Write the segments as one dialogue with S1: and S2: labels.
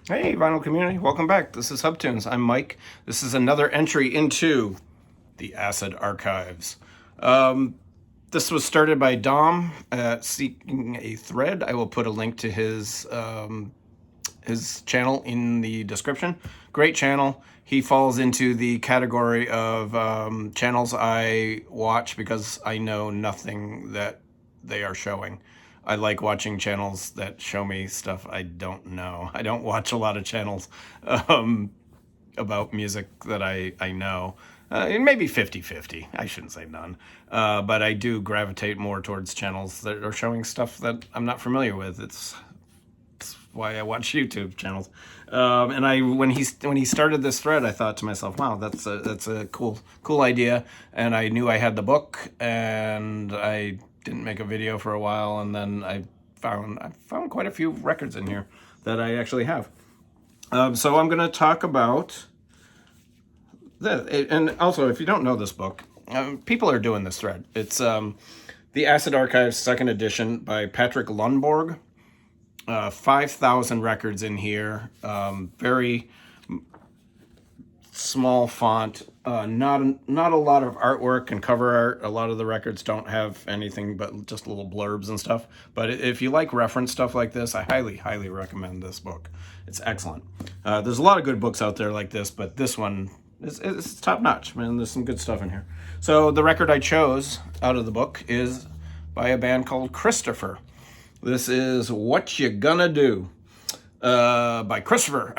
S1: Hey, vinyl community, welcome back. This is Hubtunes. I'm Mike. This is another entry into the Acid Archives. This was started by Dom seeking a thread. I will put a link to his channel in the description. Great channel. He falls into the category of channels I watch because I know nothing that they are showing. I like watching channels that show me stuff I don't know. I don't watch a lot of channels about music that I know. Maybe 50-50. I shouldn't say none. But I do gravitate more towards channels that are showing stuff that I'm not familiar with. It's why I watch YouTube channels. And when he started this thread, I thought to myself, "Wow, that's a cool idea." And I knew I had the book, and I didn't make a video for a while, and then I found quite a few records in here that I actually have. So I'm going to talk about this, and also if you don't know this book, people are doing this thread. It's the Acid Archives Second Edition by Patrick Lundborg. 5,000 records in here. Very small font. Not a lot of artwork and cover art. A lot of the records don't have anything but just little blurbs and stuff. But if you like reference stuff like this, I highly recommend this book. It's excellent. There's a lot of good books out there like this, but this one is top notch, man. There's some good stuff in here. So the record I chose out of the book is by a band called Christopher. This is What You Gonna Do by Christopher!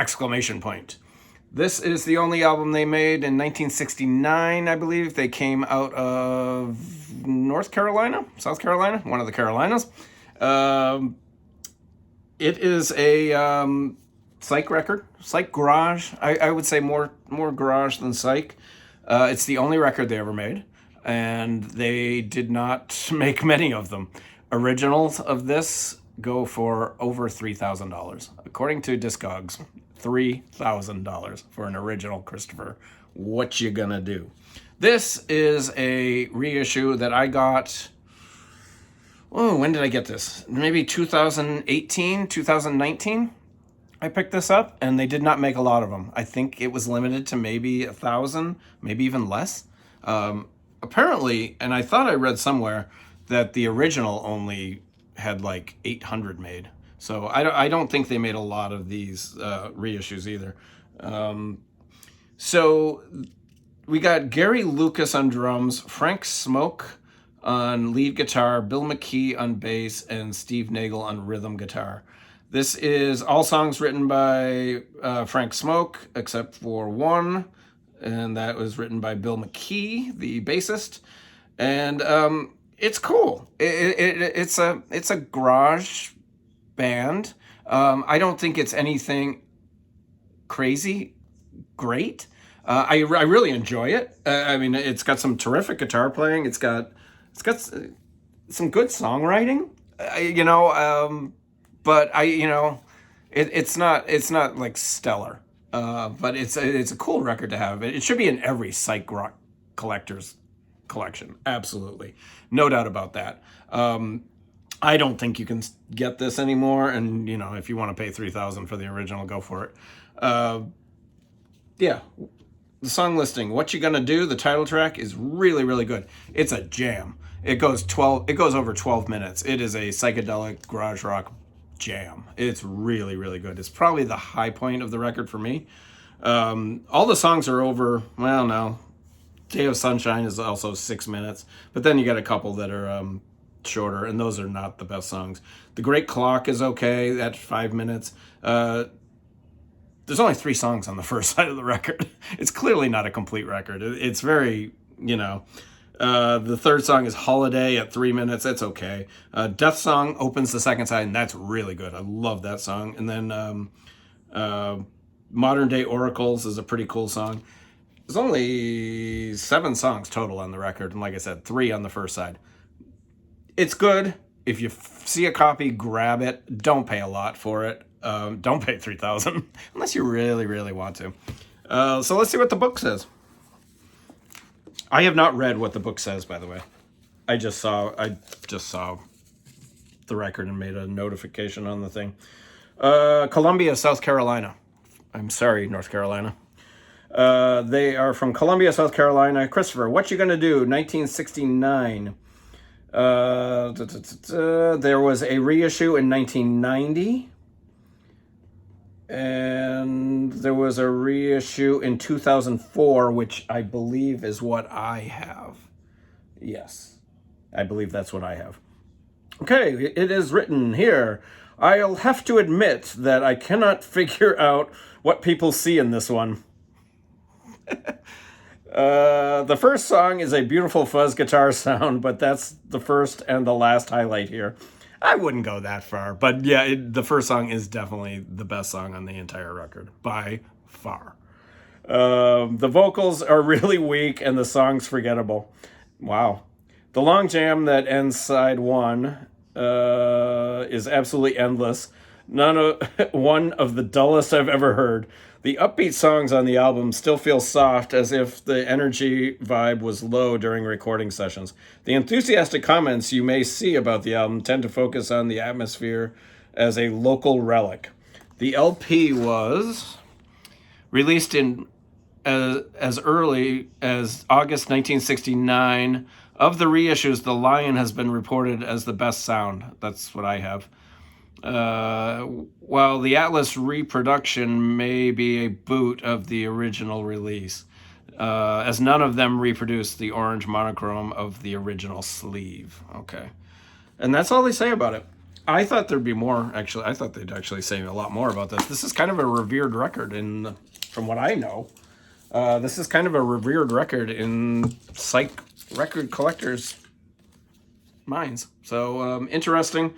S1: This is the only album they made in 1969, I believe. They came out of North Carolina, South Carolina, one of the Carolinas. It is a Psych record, Psych garage. I would say more garage than Psych. It's the only record they ever made, and they did not make many of them. Originals of this go for over $3,000. According to Discogs, $3,000 for an original Christopher. What you gonna do? This is a reissue that I got. Oh, when did I get this? Maybe 2018, 2019? I picked this up, and they did not make a lot of them. I think it was limited to maybe 1,000, maybe even less. Apparently, and I thought I read somewhere that the original only had like 800 made. So I don't think they made a lot of these reissues either. So we got Gary Lucas on drums, Frank Smoke on lead guitar, Bill McKee on bass, and Steve Nagel on rhythm guitar. This is all songs written by Frank Smoke, except for one, and that was written by Bill McKee, the bassist. And it's cool. It's a garage band. I don't think it's anything crazy great. I really enjoy it. I mean, it's got some terrific guitar playing. It's got some good songwriting. But it's not like stellar. But it's a cool record to have. It should be in every Psych rock collector's collection. Absolutely. No doubt about that. I don't think you can get this anymore. And, if you want to pay $3,000 for the original, go for it. Yeah. The song listing, What You Gonna Do, the title track, is really good. It's a jam. It goes over 12 minutes. It is a psychedelic garage rock jam. It's really good. It's probably the high point of the record for me. All the songs are over, well, no. Day of Sunshine is also 6 minutes, but then you got a couple that are shorter, and those are not the best songs. The Great Clock is okay. That's 5 minutes. There's only 3 songs on the first side of the record. It's clearly not a complete record. It's very, the third song is Holiday at 3 minutes. That's okay. Death Song opens the second side, and that's really good. I love that song. And then Modern Day Oracles is a pretty cool song. There's only 7 songs total on the record, and like I said, 3 on the first side. It's good. If you see a copy, grab it. Don't pay a lot for it. Don't pay $3,000 unless you really want to. So let's see what the book says. I have not read what the book says, by the way. I just saw the record and made a notification on the thing. Columbia, South Carolina. I'm sorry, North Carolina. They are from Columbia, South Carolina. Christopher, what you gonna do? 1969. There was a reissue in 1990. And there was a reissue in 2004, which I believe is what I have. Yes, I believe that's what I have. Okay, it is written here. I'll have to admit that I cannot figure out what people see in this one. The first song is a beautiful fuzz guitar sound, but that's the first and the last highlight here. I wouldn't go that far, but yeah, the first song is definitely the best song on the entire record, by far. The vocals are really weak and the song's forgettable. Wow. The long jam that ends side one is absolutely endless. One of the dullest I've ever heard. The upbeat songs on the album still feel soft, as if the energy vibe was low during recording sessions. The enthusiastic comments you may see about the album tend to focus on the atmosphere as a local relic. The LP was released in as early as August 1969. Of the reissues, The Lion has been reported as the best sound. That's what I have. While the Atlas reproduction may be a boot of the original release, as none of them reproduced the orange monochrome of the original sleeve. Okay. And that's all they say about it. I thought there'd be more, actually. I thought they'd actually say a lot more about this. This is kind of a revered record from what I know. This is kind of a revered record in Psych record collectors' minds. So, interesting.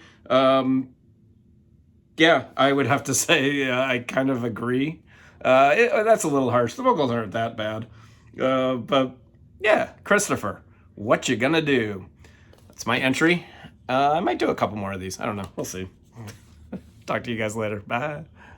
S1: Yeah, I would have to say I kind of agree. That's a little harsh. The vocals aren't that bad. But yeah, Christopher, what you gonna do? That's my entry. I might do a couple more of these. I don't know. We'll see. Talk to you guys later. Bye.